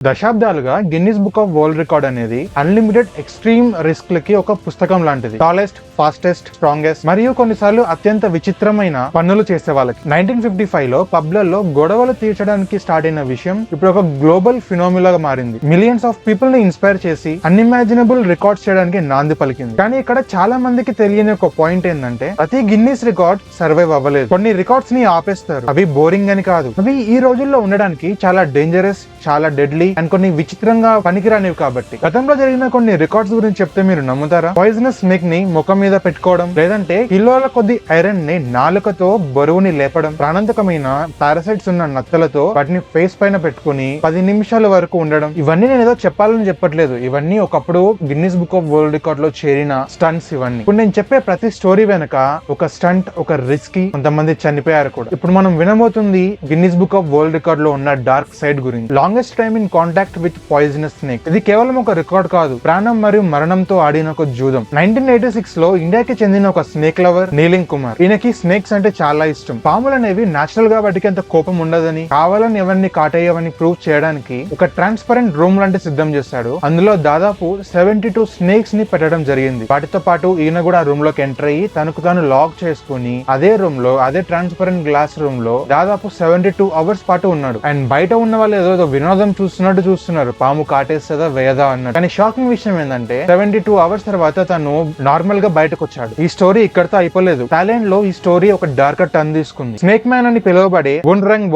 దశాబ్దాలుగా Guinness book of world record అనేది unlimited extreme risk లకి ఒక పుస్తకం లాంటిది. టాలెస్ట్, ఫాస్టెస్ట్, స్ట్రాంగెస్ట్ మరియు కొన్నిసార్లు అత్యంత విచిత్రమైన పనులు చేసే వాళ్ళకి 1955 లో పబ్లలో గొడవలు తీర్చడానికి స్టార్ట్ అయిన విషయం ఇప్పుడు ఒక గ్లోబల్ ఫినామినాగా మారింది. మిలియన్స్ ఆఫ్ పీపుల్ ని ఇన్స్పైర్ చేసి అన్ఇమాజినబుల్ రికార్డ్స్ చేయడానికి నాంది పలికింది. కానీ ఇక్కడ చాలా మందికి తెలియని ఒక పాయింట్ ఏంటంటే ప్రతి గిన్నిస్ రికార్డ్ సర్వైవ్ అవ్వలేదు. కొన్ని రికార్డ్స్ ని ఆపేస్తారు. అవి బోరింగ్ అని కాదు, అవి ఈ రోజుల్లో ఉండడానికి చాలా డేంజరస్, చాలా డెడ్లీ అండ్ కొన్ని విచిత్రంగా పనికిరానివి. కాబట్టి గతంలో జరిగిన కొన్ని రికార్డ్స్ గురించి చెప్తే మీరు నమ్ముతారా? పాయిజనస్ స్నేక్ ని ముఖం మీద పెట్టుకోవడం, లేదంటే కిలోల కొద్ది ఐరన్ ని నాలుకతో బరువుని లేపడం, ప్రాణాంతకమైన పారాసైట్స్ ఉన్న నత్తలతో వాటిని ఫేస్ పైన పెట్టుకుని 10 నిమిషాల వరకు ఉండడం. ఇవన్నీ నేను ఏదో చెప్పాలని చెప్పట్లేదు, ఇవన్నీ ఒకప్పుడు Guinness book of world record లో చేరిన స్టంట్స్. ఇవన్నీ ఇప్పుడు నేను చెప్పే ప్రతి స్టోరీ వెనక ఒక స్టంట్, ఒక రిస్కీ, కొంతమంది చనిపోయారు కూడా. ఇప్పుడు మనం వినబోతుంది Guinness book of world record లో ఉన్న డార్క్ సైడ్ గురించి. Longest time in contact with poisonous snake. ఇది కేవలం ఒక రికార్డ్ కాదు, ప్రాణం మరియు మరణంతో ఆడిన ఒక జూదం. 1986 లో ఇండియాకి చెందిన ఒక స్నేక్ లవర్ నీలింగ్ కుమార్. ఈయనకి స్నేక్స్ అంటే చాలా ఇష్టం. పాములు అనేవి నేచురల్ గా వాటికి అంత కోపం ఉండదని, కావాలని ఎవరిని కాటేయవని ప్రూవ్ చేయడానికి ఒక ట్రాన్స్పరెంట్ రూమ్ లాంటి సిద్ధం చేశాడు. అందులో దాదాపు 72 స్నేక్స్ ని పెట్టడం జరిగింది. వాటితో పాటు ఈయన కూడా రూమ్ లోకి ఎంటర్ అయ్యి తనకు తాను లాక్ చేసుకుని అదే రూమ్ లో, అదే ట్రాన్స్పరెంట్ గ్లాస్ రూమ్ లో దాదాపు 72 అవర్స్ పాటు ఉన్నాడు. అండ్ బయట ఉన్న వాళ్ళు ఏదో వినోదం చూస్తున్నారు, పాము కాటేస్తుందా వేయదా అన్నట్టు. కానీ షాకింగ్ విషయం ఏంటంటే 72 అవర్స్ తర్వాత తను నార్మల్ గా బయటకు వచ్చాడు. ఈ స్టోరీ ఇక్కడతో అయిపోలేదు. థాయిలాండ్ లో ఈ స్టోరీ ఒక డార్కర్ టర్న్ తీసుకుంది. స్నేక్ మ్యాన్ అని పిలువబడే బున్రంగ్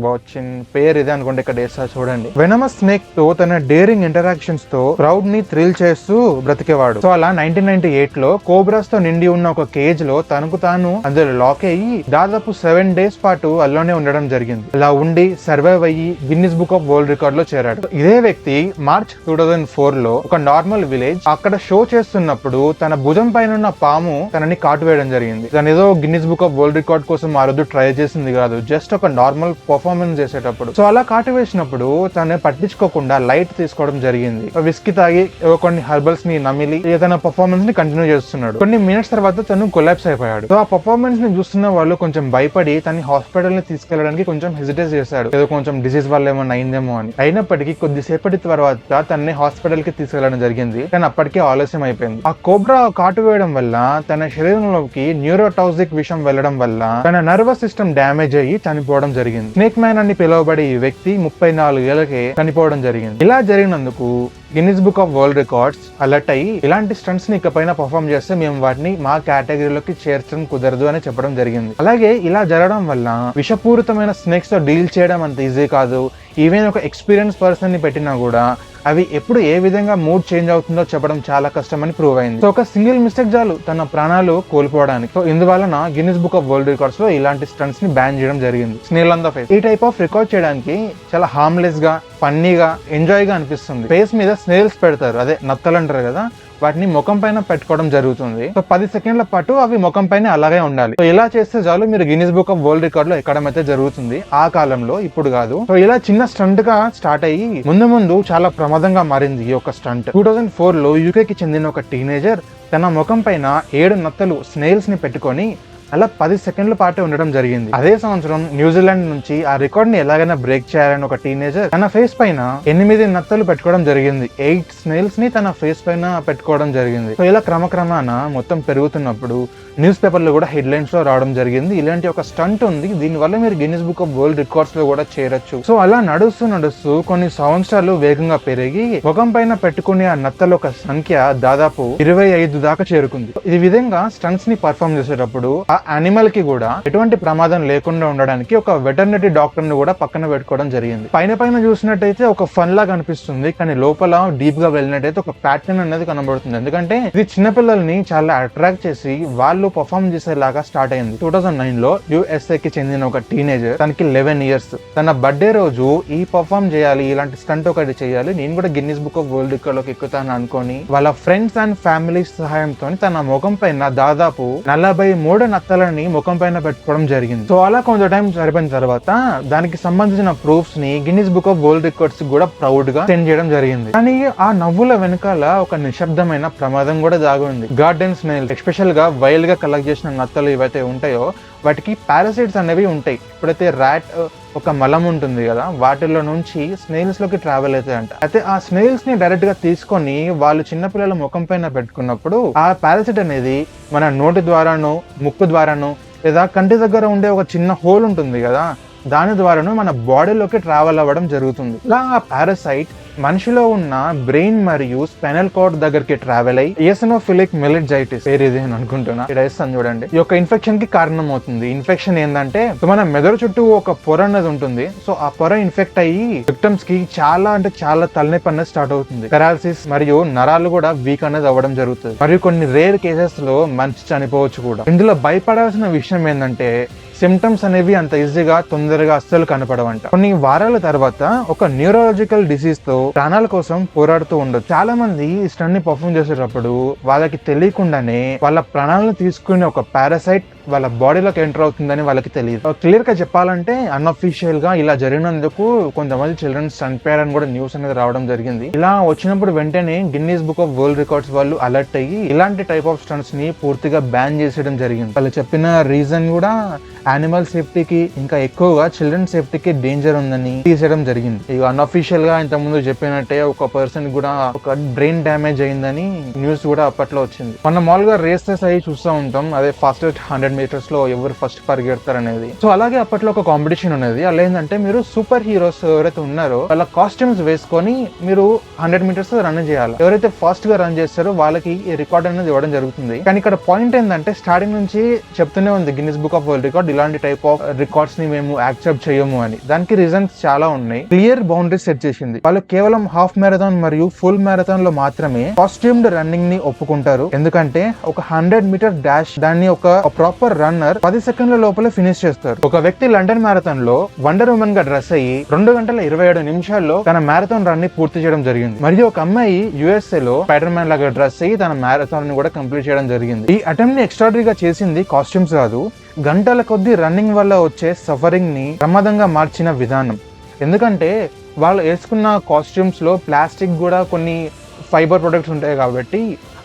బోచిన్ పేరు ఇదే అనుకుంటే ఇక్కడ వేస్తా చూడండి. వెనమస్ స్నేక్ తో తన డేరింగ్ ఇంటరాక్షన్స్ తో క్రౌడ్ ని థ్రిల్ చేస్తూ బ్రతికేవాడు. సో అలా 1998 లో కోబ్రాస్ తో నిండి ఉన్న ఒక కేజ్ లో తనకు తాను అందులో లాక్ అయ్యి దాదాపు 7 days పాటు అల్లోనే ఉండడం జరిగింది. ఇలా ఉండి సర్వైవ్ అయ్యి Guinness book of world record లో చేరాడు. ఇదే వ్యక్తి మార్చ్ 2004 లో ఒక నార్మల్ విలేజ్ అక్కడ షో చేస్తున్నప్పుడు తన భుజం పైన ఉన్న పాము తనని కాటు వేయడం జరిగింది. తను ఏదో Guinness book of world record కోసం ఆ రోజు ట్రై చేసింది కాదు, జస్ట్ ఒక నార్మల్ పర్ఫార్మెన్స్ చేసేటప్పుడు. సో అలా కాటు వేసినప్పుడు తను పట్టించుకోకుండా లైట్ తీసుకోవడం జరిగింది. విస్కీ తాగి కొన్ని హెర్బల్స్ ని నమిలి తన పర్ఫార్మెన్స్ ని కంటిన్యూ చేస్తున్నాడు. కొన్ని మినిట్స్ తర్వాత తను కొలాప్స్ అయిపోయాడు. సో ఆ పర్ఫార్మెన్స్ ని చూస్తున్న వాళ్ళు కొంచెం భయపడి తన హాస్పిటల్ ని తీసుకెళ్లడానికి కొంచెం హెసిటేట్ చేశాడు, ఏదో కొంచెం డిసీజ్ వల్ల ఏమన్నా అయిందేమో అని. అయినప్పటికీ కొద్దిసేపటి తర్వాత తనని హాస్పిటల్ కి తీసుకెళ్లడం జరిగింది. కానీ అప్పటికే ఆలస్యం అయిపోయింది. ఆ కోబ్రా కాటు వేయడం వల్ల తన శరీరంలోకి న్యూరోటాక్సిక్ విషం వెళ్లడం వల్ల తన నర్వస్ సిస్టమ్ డ్యామేజ్ అయ్యి చనిపోవడం జరిగింది. స్నేక్ మ్యాన్ అని పిలువబడే ఈ వ్యక్తి 34 ఏళ్లకే చనిపోవడం జరిగింది. ఇలా జరిగినందుకు Guinness book of world records alert అయ్యి ఇలాంటి స్టంట్స్ ని ఇకపైన పర్ఫార్మ్ చేస్తే మేము వాటిని మా కేటగిరీలోకి చేర్చడం కుదరదు అని చెప్పడం జరిగింది. అలాగే ఇలా జరగడం వల్ల విషపూరితమైన స్నేక్స్ తో డీల్ చేయడం అంత ఈజీ కాదు. ఈవెన్ ఒక ఎక్స్పీరియన్స్ పర్సన్ ని పెట్టినా కూడా అవి ఎప్పుడు ఏ విధంగా మూడ్ చేంజ్ అవుతుందో చెప్పడం చాలా కష్టమని ప్రూవ్ అయింది. సో ఒక సింగిల్ మిస్టేక్ చాలు తన ప్రాణాలు కోల్పోవడానికి. సో ఇందువలన Guinness book of world records లో ఇలాంటి స్టంట్స్ ని బ్యాన్ చేయడం జరిగింది. Snail on the face. ఈ టైప్ ఆఫ్ రికార్డ్ చేయడానికి చాలా హార్మ్లెస్ గా, ఫన్నీగా, ఎంజాయ్ గా అనిపిస్తుంది. ఫేస్ మీద స్నేల్స్ పెడతారు, అదే నత్తలు అంటారు కదా, వాటిని ముఖం పైన పెట్టుకోవడం జరుగుతుంది. సో 10 సెకండ్ల పాటు అవి ముఖం పైన అలాగే ఉండాలి. సో ఇలా చేస్తే చాలు మీరు Guinness book of world record లో ఎక్కడం అయితే జరుగుతుంది. ఆ కాలంలో, ఇప్పుడు కాదు. సో ఇలా చిన్న స్టంట్ గా స్టార్ట్ అయ్యి ముందు చాలా ప్రమాదంగా మారింది ఈ యొక్క స్టంట్. 2004 లో యూకే కి చెందిన ఒక టీనేజర్ తన ముఖం పైన 7 నత్తలు, స్నేల్స్ ని పెట్టుకొని అలా 10 సెకండ్ల పాటు ఉండడం జరిగింది. అదే సంవత్సరం న్యూజిలాండ్ నుంచి ఆ రికార్డ్ ని ఎలాగైనా బ్రేక్ చేయాలని ఒక టీనేజర్ తన ఫేస్ పైన 8 నత్తలు పెట్టుకోవడం జరిగింది. 8 స్నేల్స్ ని తన ఫేస్ పైన పెట్టుకోవడం జరిగింది. సో ఇలా క్రమక్రమాన మొత్తం పెరుగుతున్నప్పుడు న్యూస్ పేపర్ లో కూడా హెడ్ లైన్స్ లో రావడం జరిగింది, ఇలాంటి ఒక స్టంట్ ఉంది, దీని వల్ల మీరు Guinness book of world records లో కూడా చేరొచ్చు. సో అలా నడుస్తూ కొన్ని సంవత్సరాలు వేగంగా పెరిగి ముఖం పైన పెట్టుకునే ఆ నత్తల ఒక సంఖ్య దాదాపు 25 దాకా చేరుకుంది. ఈ విధంగా స్టంట్స్ ని పర్ఫార్మ్ చేసేటప్పుడు ఆ యానిమల్ కి కూడా ఎటువంటి ప్రమాదం లేకుండా ఉండడానికి ఒక వెటర్నరీ డాక్టర్ ని కూడా పక్కన పెట్టుకోవడం జరిగింది. పైన చూసినట్టయితే ఒక ఫన్ లాగా అనిపిస్తుంది, కానీ లోపల డీప్ గా వెళ్ళినట్టయితే ఒక ప్యాటర్న్ అనేది కనబడుతుంది. ఎందుకంటే ఇది చిన్నపిల్లల్ని చాలా అట్రాక్ట్ చేసి వాళ్ళు పర్ఫార్మ్ చేసేలాగా స్టార్ట్ అయింది. 2009 లో USA కి చెందిన ఒక టీనేజర్, తనకి 11 years, తన బర్త్డే రోజు ఈ పర్ఫార్మ్ చేయాలి, ఇలాంటి స్టంట్ ఒకటి చేయాలి, నేను కూడా Guinness book of world record లోకి ఎక్కుతాను అనుకొని వాళ్ళ ఫ్రెండ్స్ అండ్ ఫ్యామిలీ సహాయంతో తన ముఖం పైన దాదాపు 43 నత్తలని ముఖం పైన పెట్టుకోవడం జరిగింది. సో అలా కొంత టైం సరిపోయిన తర్వాత దానికి సంబంధించిన ప్రూఫ్స్ ని Guinness book of world records కూడా ప్రౌడ్ గా సెండ్ చేయడం జరిగింది. కానీ ఆ నవ్వుల వెనకాల ఒక నిశ్శబ్దమైన ప్రమాదం కూడా దాగి ఉంది. గార్డెన్ స్నేల్, ఎస్పెషల్ గా వైల్డ్ గా కలెక్ట్ చేసిన నత్తలు ఏవైతే ఉంటాయో వాటికి పారాసైట్స్ అనేవి ఉంటాయి. ఇప్పుడైతే ర్యాట్ ఒక మలం ఉంటుంది కదా, వాటిలో నుంచి స్నేల్స్ లోకి ట్రావెల్ అవుతాయంట. అయితే ఆ స్నేల్స్ ని డైరెక్ట్ గా తీసుకొని వాళ్ళు చిన్నపిల్లల ముఖం పైన పెట్టుకున్నప్పుడు ఆ పారాసైట్ అనేది మన నోటి ద్వారాను, ముక్కు ద్వారాను, లేదా కంటి దగ్గర ఉండే ఒక చిన్న హోల్ ఉంటుంది కదా, దాని ద్వారాను మన బాడీలోకి ట్రావెల్ అవ్వడం జరుగుతుంది. ఇలా ఆ పారాసైట్ మనిషిలో ఉన్న బ్రెయిన్ మరియు స్పైనల్ కార్డ్ దగ్గరికి ట్రావెల్ అయ్యి ఎసినోఫిలిక్ మెనింజైటిస్ పేరు ఇది అని అనుకుంటున్నా, ఇక్కడ వేస్తాను చూడండి, ఈ యొక్క ఇన్ఫెక్షన్ కి కారణం అవుతుంది. ఇన్ఫెక్షన్ ఏంటంటే మన మెదడు చుట్టూ ఒక పొర అనేది ఉంటుంది. సో ఆ పొర ఇన్ఫెక్ట్ అయ్యి విక్టిమ్స్ కి చాలా తలనొప్పి అనేది స్టార్ట్ అవుతుంది. పెరాలసిస్ మరియు నరాలు కూడా వీక్ అనేది అవ్వడం జరుగుతుంది. మరియు కొన్ని రేర్ కేసెస్ లో మనిషి చనిపోవచ్చు కూడా. ఇందులో భయపడాల్సిన విషయం ఏంటంటే సిమ్టమ్స్ అనేవి అంత ఈజీగా తొందరగా అస్సలు కనపడవంట. కొన్ని వారాల తర్వాత ఒక న్యూరాలజికల్ డిసీజ్ తో ప్రాణాల కోసం పోరాడుతూ ఉండదు. చాలా మంది ఈ స్టంట్ ని పర్ఫామ్ చేసేటప్పుడు వాళ్ళకి తెలియకుండానే వాళ్ళ ప్రాణాలను తీసుకునే ఒక పారాసైట్ వాళ్ళ బాడీలోకి ఎంటర్ అవుతుందని వాళ్ళకి తెలియదు. క్లియర్ గా చెప్పాలంటే అన్అఫీషియల్ గా ఇలా జరిగినందుకు కొంతమంది చిల్డ్రన్స్ చనిపోయారని కూడా న్యూస్ అనేది రావడం జరిగింది. ఇలా వచ్చినప్పుడు వెంటనే Guinness book of world records వాళ్ళు అలర్ట్ అయ్యి ఇలాంటి టైప్ ఆఫ్ స్టంట్స్ ని పూర్తిగా బ్యాన్ చేసేయడం జరిగింది. వాళ్ళు చెప్పిన రీజన్ కూడా యానిమల్ సేఫ్టీకి ఇంకా ఎక్కువగా చిల్డ్రన్ సేఫ్టీకి డేంజర్ ఉందని తీసేయడం జరిగింది. ఇక అన్అఫీషియల్ గా ఇంత ముందు చెప్పినట్టే ఒక పర్సన్ కూడా ఒక బ్రెయిన్ డ్యామేజ్ అయిందని న్యూస్ కూడా అప్పట్లో వచ్చింది. మనం మామూలుగా రేసెస్ అయ్యి చూస్తూ ఉంటాం, అదే ఫాస్టెస్ట్ 100 మీటర్స్ లో ఎవరు ఫస్ట్ పరిగెడతారు అనేది. సో అలాగే అప్పట్లో ఒక కాంపిటీషన్ ఉన్నది. అలా ఏంటంటే మీరు సూపర్ హీరోస్ ఎవరైతే ఉన్నారో వాళ్ళ కాస్ట్యూమ్స్ వేసుకొని మీరు 100 మీటర్స్ రన్ చేయాలి. ఎవరైతే ఫాస్ట్ గా రన్ చేస్తారో వాళ్ళకి ఈ రికార్డ్ అనేది ఇవ్వడం జరుగుతుంది. కానీ ఇక్కడ పాయింట్ ఏంటంటే స్టార్టింగ్ నుంచి చెప్తూనే ఉంది Guinness book of world record ఇలాంటి టైప్ ఆఫ్ రికార్డ్స్ ని మేము యాక్సెప్ట్ చేయము అని. దానికి రీజన్స్ చాలా ఉన్నాయి. క్లియర్ బౌండరీస్ సెట్ చేసింది. వాళ్ళు కేవలం హాఫ్ మ్యారథాన్ మరియు ఫుల్ మ్యారథాన్ లో మాత్రమే కాస్ట్యూమ్డ్ రన్నింగ్ ని ఒప్పుకుంటారు. ఎందుకంటే ఒక 100 మీటర్ డాష్ దాన్ని ఒక ప్రాపర్ రన్నర్ 10 సెకండ్ల లోపలే ఫినిష్ చేస్తారు. ఒక వ్యక్తి లండన్ మ్యారథాన్ లో వండర్ ఉమెన్ గా డ్రెస్ అయ్యి 2 గంటల 27 నిమిషాల్లో తన మ్యారథాన్ రన్ ని పూర్తి చేయడం జరిగింది. మరియు ఒక అమ్మాయి USA లో స్పైడర్ మ్యాన్ లాగా డ్రెస్ అయ్యి తన మ్యారథాన్ ని కూడా కంప్లీట్ చేయడం జరిగింది. ఈ అటెంప్ట్ ని ఎక్స్ట్రాడనరీగా చేసింది కాస్ట్యూమ్స్ కాదు, గంటల కొద్ది రన్నింగ్ వల్ల వచ్చే సఫరింగ్ ని ప్రమాదంగా మార్చిన విధానం. ఎందుకంటే వాళ్ళు వేసుకున్న కాస్ట్యూమ్స్ లో ప్లాస్టిక్ కూడా కొన్ని ఫైబర్ ప్రొడక్ట్స్ ఉంటాయి కాబట్టి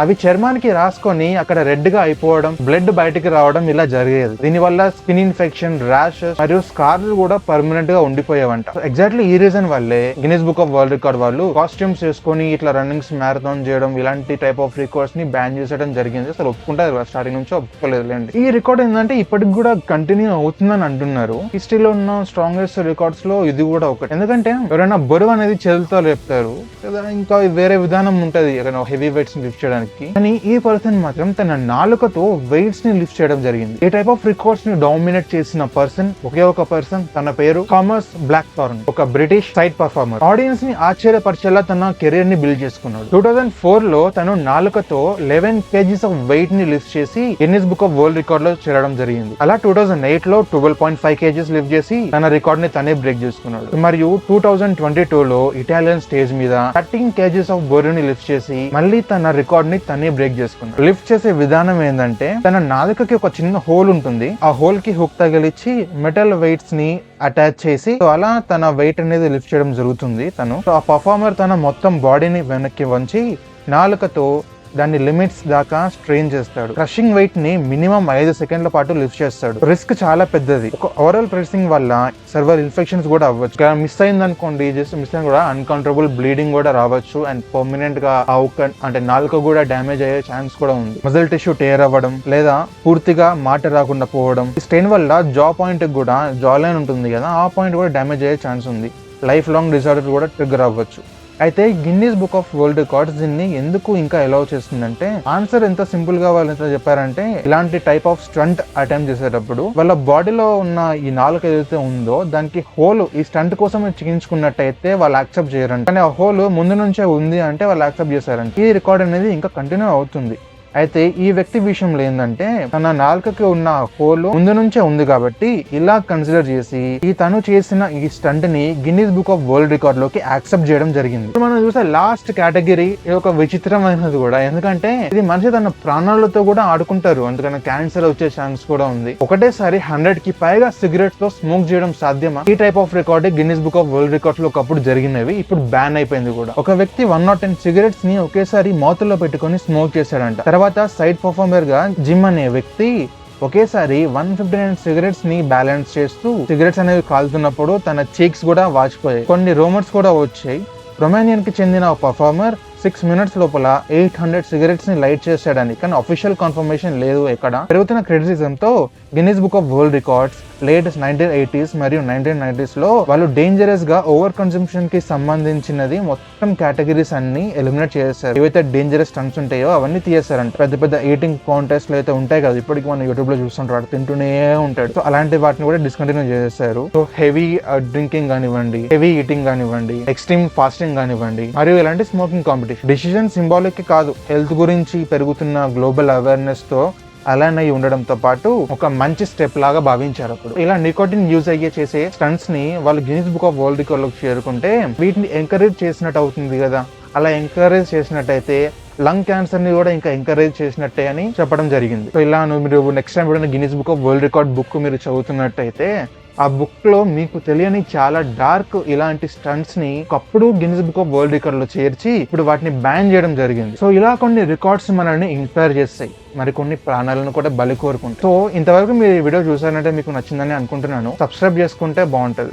అవి చర్మానికి రాసుకొని అక్కడ రెడ్ గా అయిపోవడం, బ్లడ్ బయటికి రావడం ఇలా జరిగేది. దీనివల్ల స్కిన్ ఇన్ఫెక్షన్, ర్యాషెస్ మరియు స్కార్లు కూడా పర్మనెంట్ గా ఉండిపోయేవంట. ఎగ్జాక్ట్లీ ఈ రీజన్ వల్లే Guinness book of world record వాళ్ళు కాస్ట్యూమ్స్ వేసుకొని ఇట్లా రన్నింగ్స్ మ్యారథాన్ చేయడం ఇలాంటి టైప్ ఆఫ్ రికార్డ్స్ ని బ్యాన్ చేసేయడం జరిగింది. అసలు ఒప్పుకుంటారు, స్టార్టింగ్ నుంచి ఒప్పుకోలేదులేండి. ఈ రికార్డ్ ఏంటంటే ఇప్పటికి కూడా కంటిన్యూ అవుతుందని అంటున్నారు. హిస్టరీలో ఉన్న స్ట్రాంగెస్ట్ రికార్డ్స్ లో ఇది కూడా ఒకటి. ఎందుకంటే ఎవరైనా బరువు అనేది చేతులతో లేపుతారు లేదా ఇంకా వేరే విధానం ఉంటది హెవీ వెయిట్స్ ని లిఫ్ట్ చేయడానికి. కానీ ఈ పర్సన్ మాత్రం తన నాలుకతో వెయిట్స్ ని లిఫ్ట్ చేయడం జరిగింది. ఈ టైప్ ఆఫ్ రికార్డ్స్ ని డామినేట్ చేసిన పర్సన్ ఒకే ఒక పర్సన్, తన పేరు థామస్ బ్లాక్థార్న్, ఒక బ్రిటిష్ సైడ్ పర్ఫార్మర్. ఆడియన్స్ ని ఆశ్చర్యపరిచేలా తన కెరీర్ ని బిల్డ్ చేసుకున్నాడు. 2004 లో తను నాలుకతో 11 kgs ఆఫ్ వెయిట్ ని లిఫ్ట్ చేసి Guinness book of world record లో చేరడం జరిగింది. అలా 2008 లో 12.5 kgs లిఫ్ట్ చేసి తన రికార్డ్ ని తనే బ్రేక్ చేసుకున్నాడు. మరియు 2022 లో ఇటాలియన్ స్టేజ్ మీద 13 kgs ఆఫ్ బరువుని లిఫ్ట్ చేసి మళ్ళీ తన రికార్డ్ ని తనే బ్రేక్ చేసుకున్నాడు. లిఫ్ట్ చేసే విధానం ఏంటంటే తన నాలుకకి ఒక చిన్న హోల్ ఉంటుంది, ఆ హోల్ కి హుక్ తగిలిచ్చి మెటల్ వెయిట్స్ ని అటాచ్ చేసి అలా తన వెయిట్ అనేది లిఫ్ట్ చేయడం జరుగుతుంది. ఆ పర్ఫార్మర్ తన మొత్తం బాడీని వెనక్కి వంచి నాలుకతో దాన్ని లిమిట్స్ దాకా స్ట్రెయిన్ చేస్తాడు. క్రషింగ్ వెయిట్ ని మినిమం 5 సెకండ్ల పాటు లిఫ్ట్ చేస్తాడు. రిస్క్ చాలా పెద్దది. ఒక ఓరల్ ప్రెసింగ్ వల్ల సర్వర్ ఇన్ఫెక్షన్స్ కూడా అవ్వచ్చు. మిస్ అయింది అనుకోండి, జస్ట్ మిస్ అయిన కూడా అన్కంట్రోలబుల్ బ్లీడింగ్ కూడా రావచ్చు అండ్ పర్మనెంట్ గా అంటే నాలుక కూడా డ్యామేజ్ అయ్యే ఛాన్స్ కూడా ఉంది. మజిల్ టిష్యూ టేర్ అవ్వడం లేదా పూర్తిగా మాట రాకుండా పోవడం. ఈ స్ట్రెయిన్ వల్ల జా పాయింట్ కూడా జా లైన్ ఉంటుంది కదా, ఆ పాయింట్ కూడా డ్యామేజ్ అయ్యే ఛాన్స్ ఉంది. లైఫ్ లాంగ్ డిజార్డర్ కూడా ట్రిగ్గర్ అవ్వచ్చు. అయితే Guinness book of world records దీన్ని ఎందుకు ఇంకా అలౌ చేస్తుందంటే ఆన్సర్ ఎంత సింపుల్ గా వాళ్ళు ఎంత చెప్పారంటే ఇలాంటి టైప్ ఆఫ్ స్టంట్ అటెంప్ట్ చేసేటప్పుడు వాళ్ళ బాడీలో ఉన్న ఈ నాలుక ఏదైతే ఉందో దానికి హోల్ ఈ స్టంట్ కోసం చికించుకున్నట్టయితే వాళ్ళు యాక్సెప్ట్ చేయరంట. కానీ ఆ హోల్ ముందు నుంచే ఉంది అంటే వాళ్ళు యాక్సెప్ట్ చేశారంట. ఈ రికార్డ్ అనేది ఇంకా కంటిన్యూ అవుతుంది. అయితే ఈ వ్యక్తి విషయంలో ఏంటంటే తన నాలుకకి ఉన్న హోల్ ముందు నుంచే ఉంది కాబట్టి ఇలా కన్సిడర్ చేసి తను చేసిన ఈ స్టంట్ ని Guinness book of world record లోకి యాక్సెప్ట్ చేయడం జరిగింది. ఇప్పుడు మనం చూస్తే లాస్ట్ కేటగిరీ ఒక విచిత్రమైనది కూడా, ఎందుకంటే ఇది మనిషి తన ప్రాణాలతో కూడా ఆడుకుంటారు. అందుకని క్యాన్సర్ వచ్చే ఛాన్స్ కూడా ఉంది. ఒకటేసారి 100 కి పైగా సిగరెట్స్ తో స్మోక్ చేయడం సాధ్యమా? ఈ type of record Guinness book of world records లో ఒకప్పుడు జరిగినవి, ఇప్పుడు బ్యాన్ అయిపోయింది కూడా. ఒక వ్యక్తి 110 సిగరెట్స్ ని ఒకేసారి మౌత్ లో పెట్టుకుని స్మోక్ చేశాడంట. తర్వాత సైడ్ పర్ఫార్మర్ గా జిమ్ అనే వ్యక్తి ఒకేసారి 159 సిగరెట్స్ ని బ్యాలెన్స్ చేస్తూ సిగరెట్స్ అనేవి కాలుతున్నప్పుడు తన చీక్స్ కూడా వాచిపోయాయి. కొన్ని రూమర్స్ కూడా వచ్చాయి. రొమానియన్ కి చెందిన ఒక పర్ఫార్మర్ 6 minutes లోపల 800 సిగరెట్స్ ని లైట్ చేశాడని, కానీ అఫీషియల్ కన్ఫర్మేషన్ లేదు ఎక్కడ. పెరుగుతున్న క్రిటిసిజం తో Guinness book of world records latest 1980s మరియు 1990s లో వాళ్ళు డేంజరస్ గా ఓవర్ కన్సంప్షన్ కి సంబంధించినది మొత్తం కేటగిరీస్ అన్ని ఎలిమినేట్ చేశారు. ఏవైతే డేంజరస్ స్టంట్స్ ఉంటాయో అవన్నీ తీసేశారంట. పెద్ద పెద్ద ఈటింగ్ కాంటెస్ట్ అయితే ఉంటాయి కదా, ఇప్పటికి మనం యూట్యూబ్ లో చూస్తుంటారు, తింటూనే ఉంటాడు. సో అలాంటి వాటిని కూడా డిస్కంటిన్యూ చేశారు. సో హెవీ డ్రింకింగ్ కానివ్వండి, హెవీ ఈటింగ్ కానివ్వండి, ఎక్స్ట్రీమ్ ఫాస్టింగ్ కానివ్వండి, మరియు ఇలాంటి స్మోకింగ్ కాంపిటీషన్. డిసిజన్ సింబాలిక్ కాదు, హెల్త్ గురించి పెరుగుతున్న గ్లోబల్ అవేర్నెస్ తో అలైన్ అయి ఉండడంతో పాటు ఒక మంచి స్టెప్ లాగా భావించారు. అప్పుడు ఇలా నికోటిన్ యూజ్ అయ్యే చేసే స్టంట్స్ ని వాళ్ళు Guinness book of world record లోకి చేరుకుంటే వీటిని ఎంకరేజ్ చేసినట్టు అవుతుంది కదా. అలా ఎంకరేజ్ చేసినట్టయితే లంగ్ క్యాన్సర్ ని కూడా ఇంకా ఎంకరేజ్ చేసినట్టే అని చెప్పడం జరిగింది. సో ఇలా మీరు నెక్స్ట్ టైం కూడా Guinness book of world record book మీరు చదువుతున్నట్టయితే ఆ బుక్ లో మీకు తెలియని చాలా డార్క్ ఇలాంటి స్టంట్స్ ని ఒకప్పుడు Guinness book of world record లో చేర్చి ఇప్పుడు వాటిని బ్యాన్ చేయడం జరిగింది. సో ఇలా కొన్ని రికార్డ్స్ మనల్ని ఇన్స్పైర్ చేస్తాయి, మరి కొన్ని ప్రాణాలను కూడా బలి కోరుకుంటాయి. సో ఇంతవరకు మీరు ఈ వీడియో చూసారంటే మీకు నచ్చిందని అనుకుంటున్నాను. సబ్స్క్రైబ్ చేసుకుంటే బాగుంటది.